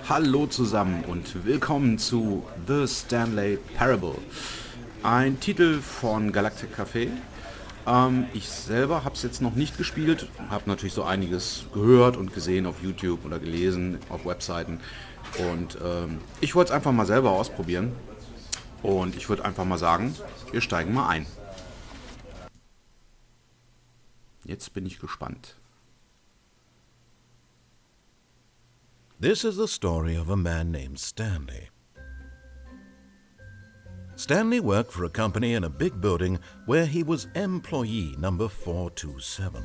Hallo zusammen und willkommen zu The Stanley Parable. Ein Titel von Galactic Café. Ich selber habe es jetzt noch nicht gespielt, habe natürlich so einiges gehört und gesehen auf YouTube oder gelesen auf Webseiten. Und ich wollte es einfach mal selber ausprobieren. Und ich würde einfach mal sagen, wir steigen mal ein. Jetzt bin ich gespannt. This is the story of a man named Stanley. Stanley worked for a company in a big building where he was employee number 427.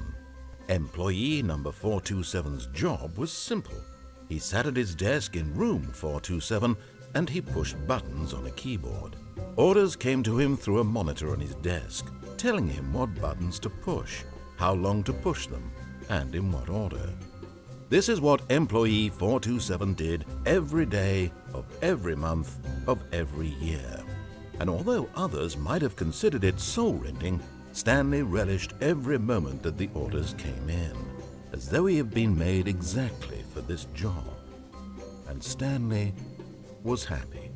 Employee number 427's job was simple. He sat at his desk in room 427 and he pushed buttons on a keyboard. Orders came to him through a monitor on his desk, telling him what buttons to push, how long to push them, and in what order. This is what employee 427 did every day of every month of every year. And although others might have considered it soul-rending, Stanley relished every moment that the orders came in, as though he had been made exactly for this job. And Stanley was happy.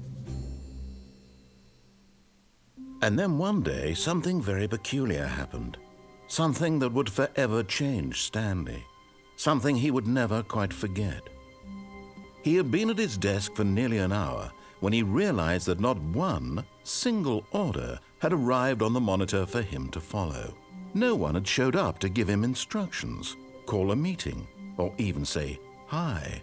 And then one day, something very peculiar happened. Something that would forever change Stanley. Something he would never quite forget. He had been at his desk for nearly an hour when he realized that not one single order had arrived on the monitor for him to follow. No one had showed up to give him instructions, call a meeting, or even say hi.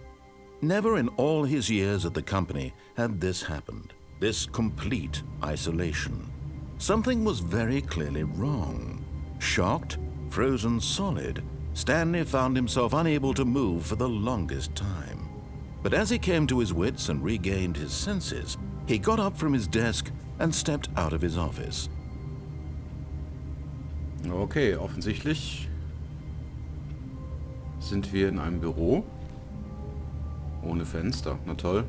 Never in all his years at the company had this happened, this complete isolation. Something was very clearly wrong. Shocked, frozen solid, Stanley found himself unable to move for the longest time. But as he came to his wits and regained his senses, he got up from his desk and stepped out of his office. Okay, offensichtlich sind wir in einem Büro. Ohne Fenster, na toll.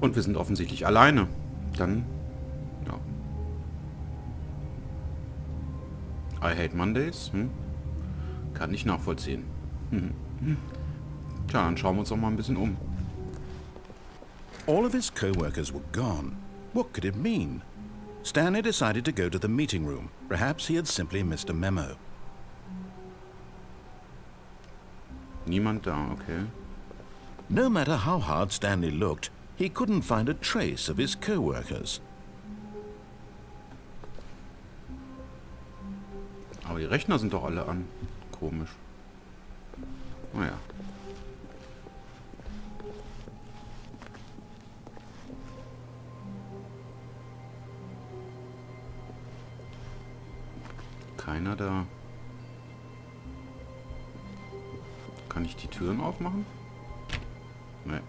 Und wir sind offensichtlich alleine. Dann, ja. I hate Mondays. Kann ich nachvollziehen. Tja, dann schauen wir uns doch mal ein bisschen um. All of his co-workers were gone. What could it mean? Stanley decided to go to the meeting room. Perhaps he had simply missed a memo. Niemand da, okay. No matter how hard Stanley looked, he couldn't find a trace of his co-workers. Aber die Rechner sind doch alle an. Komisch. Naja. Keiner da. Kann ich die Türen aufmachen? Nee.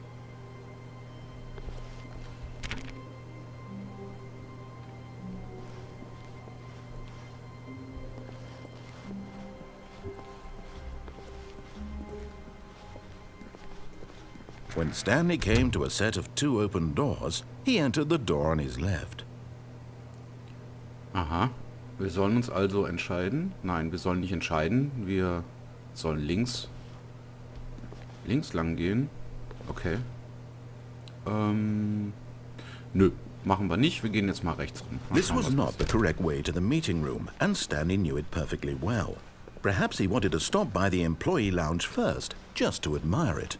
When Stanley came to a set of two open doors, he entered the door on his left. Aha. Wir sollen uns also entscheiden. Nein, wir sollen nicht entscheiden. Wir sollen links lang gehen. Okay. Nö, machen wir nicht. Wir gehen jetzt mal rechts rum. This was not the correct way to the meeting room, and Stanley knew it perfectly well. Perhaps he wanted to stop by the employee lounge first, just to admire it.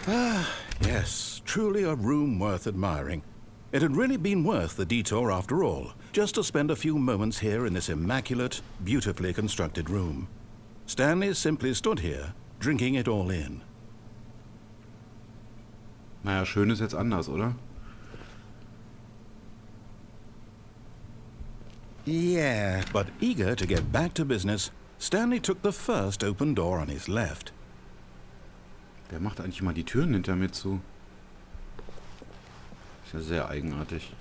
Ah, yes, truly a room worth admiring. It had really been worth the detour after all, just to spend a few moments here in this immaculate, beautifully constructed room. Stanley simply stood here, drinking it all in. Naja, schön ist jetzt anders, oder? Yeah. But eager to get back to business, Stanley took the first open door on his left. Wer macht eigentlich mal die Türen hinter mir zu? Ist ja sehr eigenartig.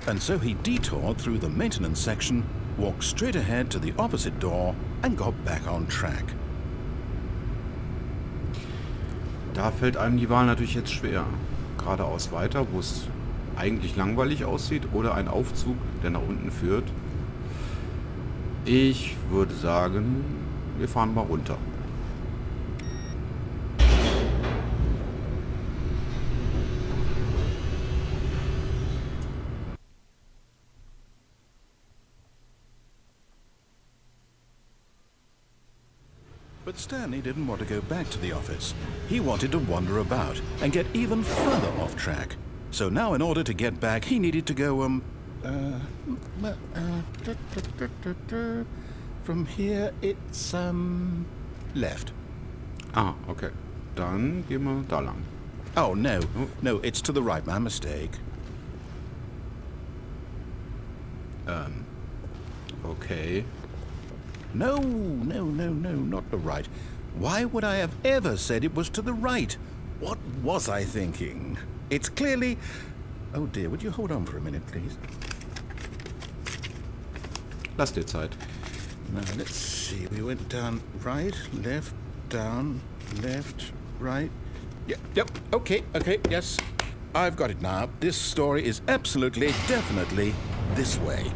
And so he detoured through the maintenance section, walked straight ahead to the opposite door, and got back on track. Da fällt einem die Wahl natürlich jetzt schwer. Geradeaus weiter, wo es eigentlich langweilig aussieht oder ein Aufzug, der nach unten führt. Ich würde sagen, wir fahren mal runter. But Stanley didn't want to go back to the office. He wanted to wander about and get even further off track. So now in order to get back, he needed to go, from here it's, left. Ah, okay. Dann gehen wir da lang. Oh, no. No, it's to the right. My mistake. Okay. No, not the right. Why would I have ever said it was to the right? What was I thinking? It's clearly... Oh dear, would you hold on for a minute, please? Lass dir Zeit. Now, let's see. We went down right, left, down, left, right. Yep, okay, yes. I've got it now. This story is absolutely, definitely this way.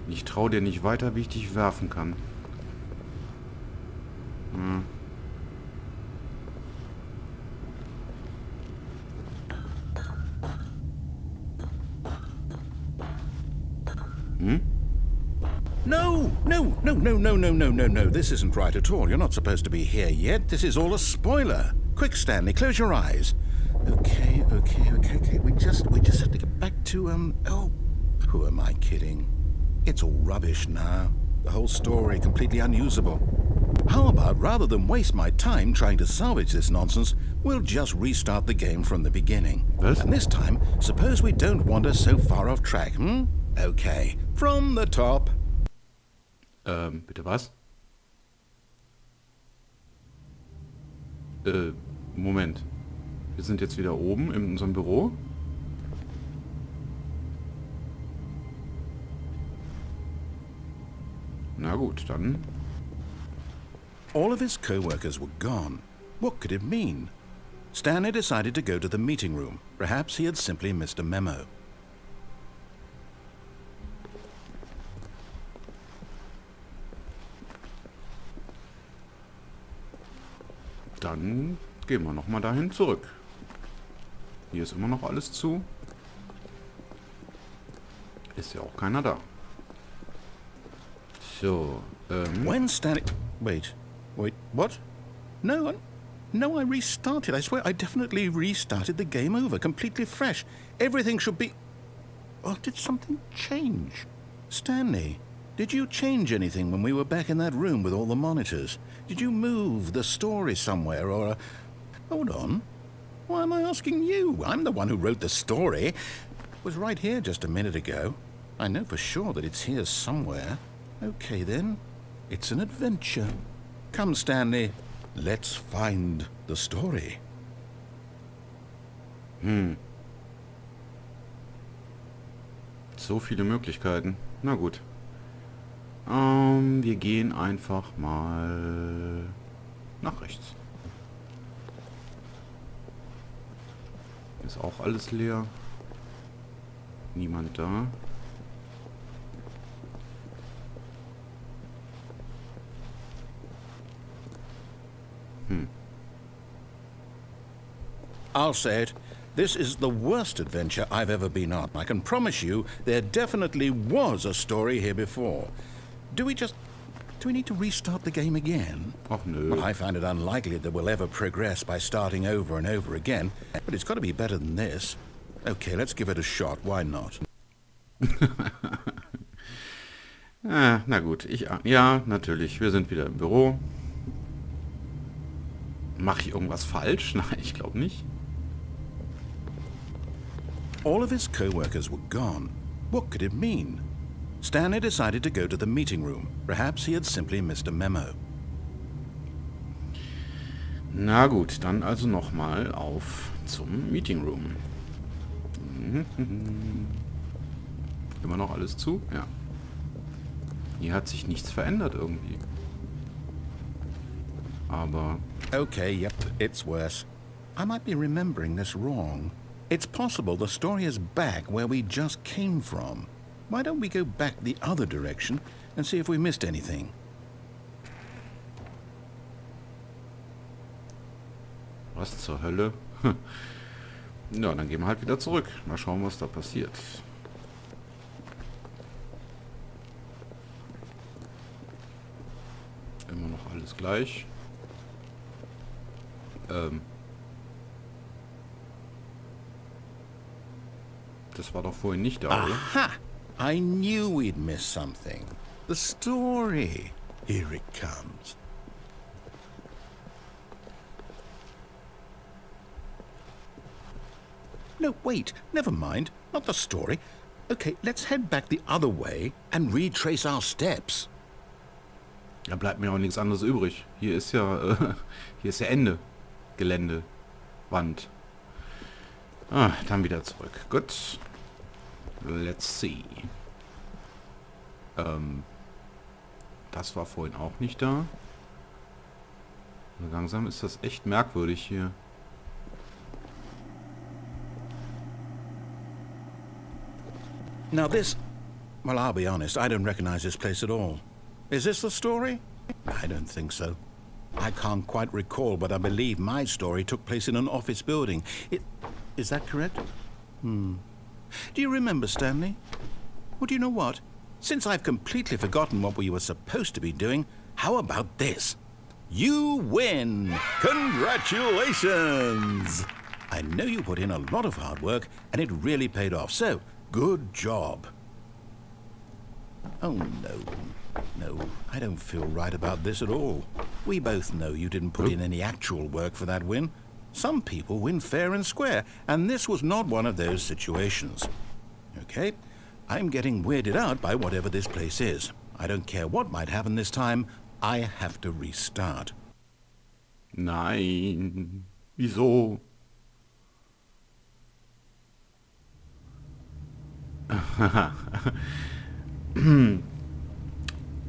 Ich traue dir nicht weiter, wie ich dich werfen kann. No. This isn't right at all. You're not supposed to be here yet. This is all a spoiler. Quick, Stanley, close your eyes. Okay. We just have to get back to, oh, who am I kidding? It's all rubbish now. The whole story completely unusable. How about, rather than waste my time trying to salvage this nonsense, we'll just restart the game from the beginning. Was? And this time, suppose we don't wander so far off track, Okay, from the top. Bitte was? Moment. Wir sind jetzt wieder oben in unserem Büro. Na gut, dann. All of his co-workers were gone. What could it mean? Stanley decided to go to the meeting room. Perhaps he had simply missed a memo. Dann gehen wir nochmal dahin zurück. Hier ist immer noch alles zu. Ist ja auch keiner da. So, When Stanley... Wait, what? No, I restarted. I swear I definitely restarted the game over, completely fresh. Everything should be... Oh, did something change? Stanley, did you change anything when we were back in that room with all the monitors? Did you move the story somewhere or... Hold on. Why am I asking you? I'm the one who wrote the story. It was right here just a minute ago. I know for sure that it's here somewhere. Okay, then. It's an adventure. Come, Stanley. Let's find the story. so viele Möglichkeiten. Na gut. Wir gehen einfach mal nach rechts. Ist auch alles leer. Niemand da. I'll say it. This is the worst adventure I've ever been on. I can promise you there definitely was a story here before. Do we need to restart the game again? Ach nö. Well, I find it unlikely that we'll ever progress by starting over and over again, but it's got to be better than this. Okay, let's give it a shot. Why not? Na gut, ja, natürlich. Wir sind wieder im Büro. Mache ich irgendwas falsch? Nein, ich glaube nicht. All of his co-workers were gone. What could it mean? Stanley decided to go to the meeting room. Perhaps he had simply missed a memo. Na gut, dann also nochmal auf zum Meeting Room. Immer noch alles zu? Ja. Hier hat sich nichts verändert irgendwie. Aber... Okay, yep, it's worse. I might be remembering this wrong. It's possible the story is back where we just came from. Why don't we go back the other direction and see if we missed anything? Was zur Hölle? Ja, dann gehen wir halt wieder zurück. Mal schauen, was da passiert. Immer noch alles gleich. Das war doch vorhin nicht da, oder? Aha! I knew we'd miss something. The story. Here it comes. No, wait. Never mind. Not the story. Okay, let's head back the other way and retrace our steps. Da bleibt mir auch nichts anderes übrig. Hier ist ja Ende. Gelände. Wand. Ah, dann wieder zurück. Gut. Let's see. Das war vorhin auch nicht da. Langsam ist das echt merkwürdig hier. Now this... Well, I'll be honest, I don't recognize this place at all. Is this the story? I don't think so. I can't quite recall, but I believe my story took place in an office building. Is that correct? Do you remember, Stanley? Well, do you know what? Since I've completely forgotten what we were supposed to be doing, how about this? You win! Congratulations! I know you put in a lot of hard work, and it really paid off, so good job. Oh, no. No, I don't feel right about this at all. We both know you didn't put in any actual work for that win. Some people win fair and square, and this was not one of those situations. Okay, I'm getting weirded out by whatever this place is. I don't care what might happen this time. I have to restart. Nein. Wieso?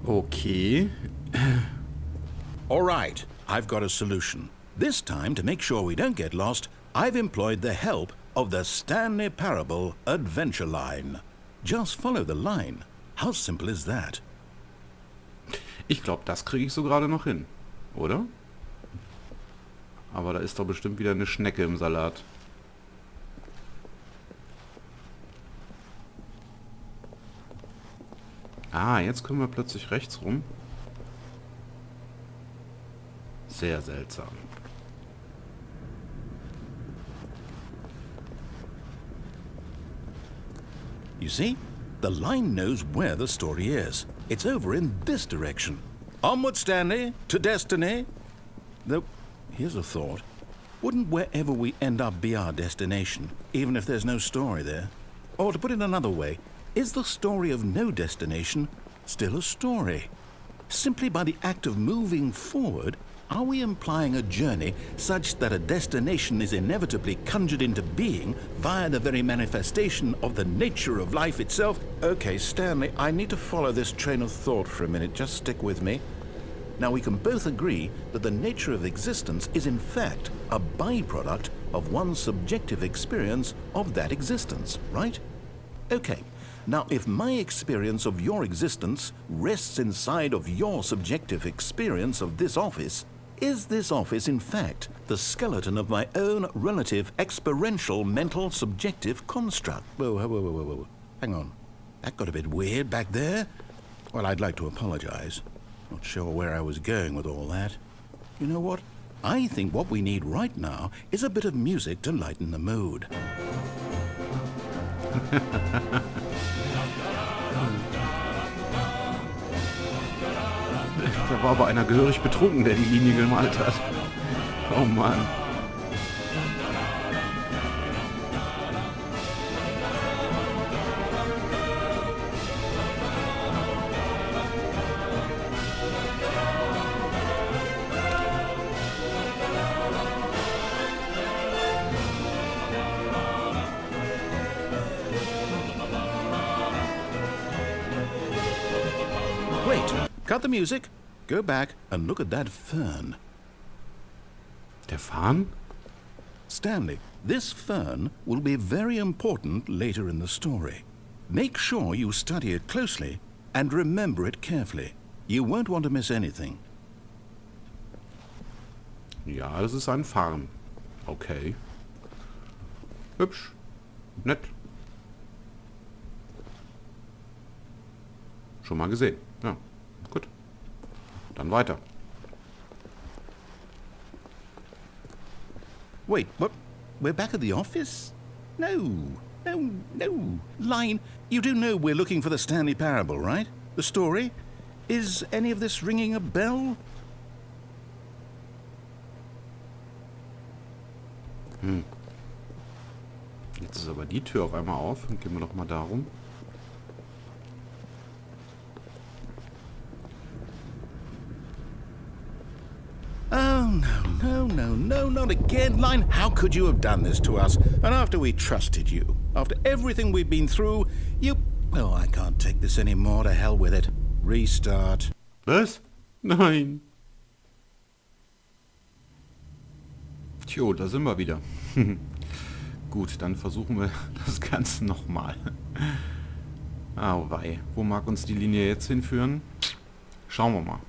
Okay. All right, I've got a solution. This time, to make sure we don't get lost, I've employed the help of the Stanley Parable Adventure Line. Just follow the line. How simple is that? Ich glaube, das kriege ich so gerade noch hin. Oder? Aber da ist doch bestimmt wieder eine Schnecke im Salat. Ah, jetzt können wir plötzlich rechts rum. Sehr seltsam. You see? The line knows where the story is. It's over in this direction. Onward, Stanley, to destiny. Though, here's a thought. Wouldn't wherever we end up be our destination, even if there's no story there? Or to put it another way, is the story of no destination still a story? Simply by the act of moving forward, are we implying a journey such that a destination is inevitably conjured into being via the very manifestation of the nature of life itself? Okay, Stanley, I need to follow this train of thought for a minute. Just stick with me. Now, we can both agree that the nature of existence is in fact a byproduct of one's subjective experience of that existence, right? Okay. Now, if my experience of your existence rests inside of your subjective experience of this office, is this office, in fact, the skeleton of my own relative experiential mental subjective construct? Whoa. Hang on. That got a bit weird back there. Well, I'd like to apologize. Not sure where I was going with all that. You know what? I think what we need right now is a bit of music to lighten the mood. Da war aber einer gehörig betrunken, der die Linie gemalt hat. Oh Mann. Wait, cut the music. Go back and look at that fern. Der Farn? Stanley, this fern will be very important later in the story. Make sure you study it closely and remember it carefully. You won't want to miss anything. Ja, das ist ein Farn. Okay. Hübsch. Nett. Schon mal gesehen. Ja, gut. Dann weiter. Wait, what? We're back at the office? No. Line, you do know we're looking for the Stanley Parable, right? The story? Is any of this ringing a bell? Jetzt ist aber die Tür auf einmal auf. Dann gehen wir doch mal darum. Oh, no, not again, Line. How could you have done this to us? And after we trusted you, after everything we've been through, you... Oh, I can't take this anymore. To hell with it. Restart. Was? Nein. Tjo, da sind wir wieder. Gut, dann versuchen wir das Ganze nochmal. Au wei. Wo mag uns die Linie jetzt hinführen? Schauen wir mal.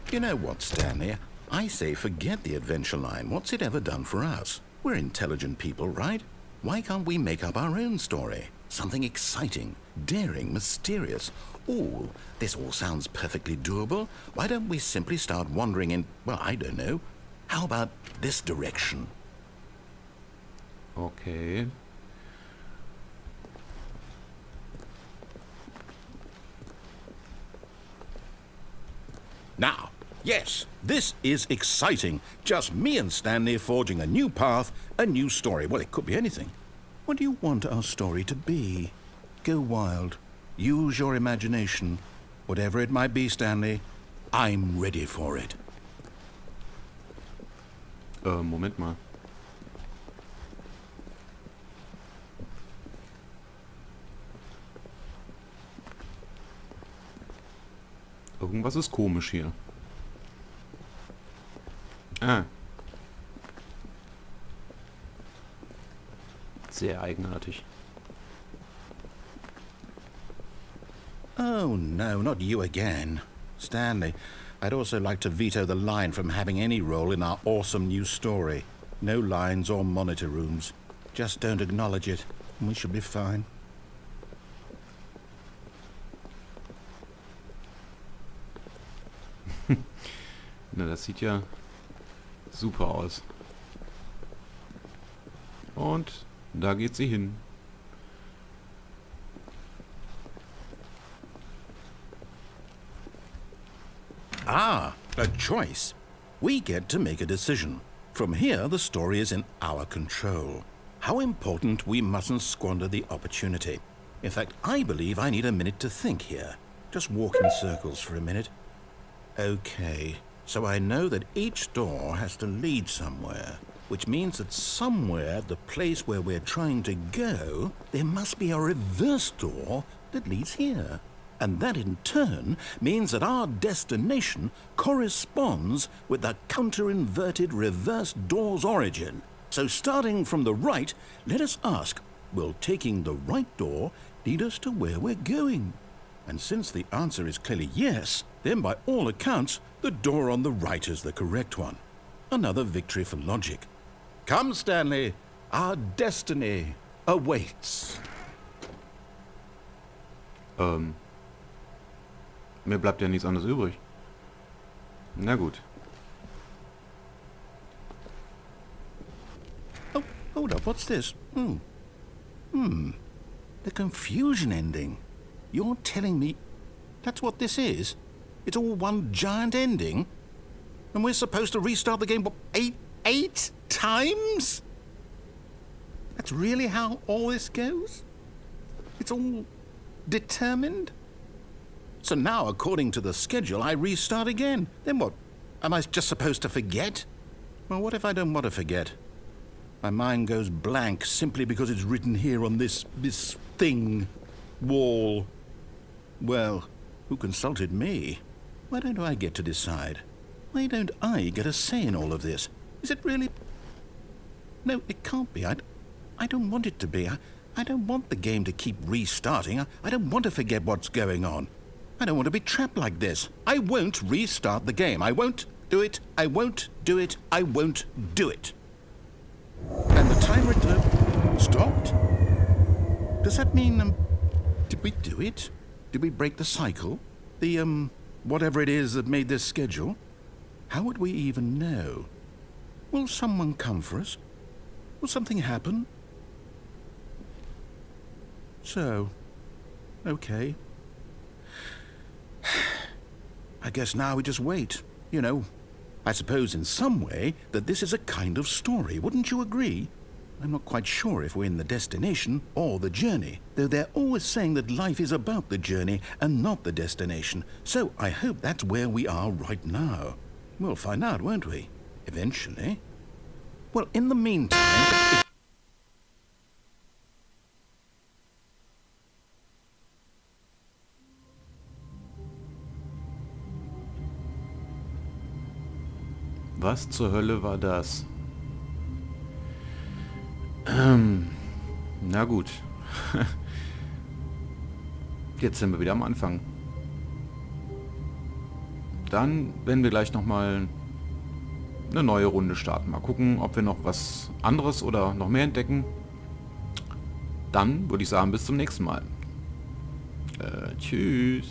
You know what, Stanley? I say forget the adventure line. What's it ever done for us? We're intelligent people, right? Why can't we make up our own story? Something exciting, daring, mysterious. Ooh, this all sounds perfectly doable. Why don't we simply start wandering in, well, I don't know. How about this direction? Okay. Now, yes, this is exciting. Just me and Stanley forging a new path, a new story. Well, it could be anything. What do you want our story to be? Go wild. Use your imagination. Whatever it might be, Stanley, I'm ready for it. Moment mal. Irgendwas ist komisch hier. Ah. Sehr eigenartig. Oh, no, not you again. Stanley, I'd also like to veto the line from having any role in our awesome new story. No lines or monitor rooms. Just don't acknowledge it, and we should be fine. Na, das sieht ja super aus. Und da geht sie hin. Ah, a choice. We get to make a decision. From here, the story is in our control. How important we mustn't squander the opportunity. In fact, I believe I need a minute to think here. Just walk in circles for a minute. Okay, so I know that each door has to lead somewhere, which means that somewhere at the place where we're trying to go, there must be a reverse door that leads here. And that in turn means that our destination corresponds with the counter-inverted reverse door's origin. So starting from the right, let us ask, will taking the right door lead us to where we're going? And since the answer is clearly yes, then by all accounts, the door on the right is the correct one. Another victory for logic. Come, Stanley, our destiny awaits. Mir bleibt ja nichts anderes übrig. Na gut. Oh, hold up, what's this? The confusion ending. You're telling me that's what this is? It's all one giant ending? And we're supposed to restart the game, what, eight times? That's really how all this goes? It's all determined? So now, according to the schedule, I restart again. Then what? Am I just supposed to forget? Well, what if I don't want to forget? My mind goes blank simply because it's written here on this thing, wall. Well, who consulted me? Why don't I get to decide? Why don't I get a say in all of this? Is it really? No, it can't be. I don't want it to be. I don't want the game to keep restarting. I don't want to forget what's going on. I don't want to be trapped like this. I won't restart the game. I won't do it. I won't do it. I won't do it. And the timer stopped? Does that mean, did we do it? Did we break the cycle? The, whatever it is that made this schedule? How would we even know? Will someone come for us? Will something happen? So, okay. I guess now we just wait. You know, I suppose in some way that this is a kind of story. Wouldn't you agree? I'm not quite sure if we're in the destination or the journey, though they're always saying that life is about the journey and not the destination. So I hope that's where we are right now. We'll find out, won't we? Eventually. Well, in the meantime... Was zur Hölle war das? Na gut. Jetzt sind wir wieder am Anfang. Dann werden wir gleich nochmal eine neue Runde starten. Mal gucken, ob wir noch was anderes oder noch mehr entdecken. Dann würde ich sagen, bis zum nächsten Mal. Tschüss.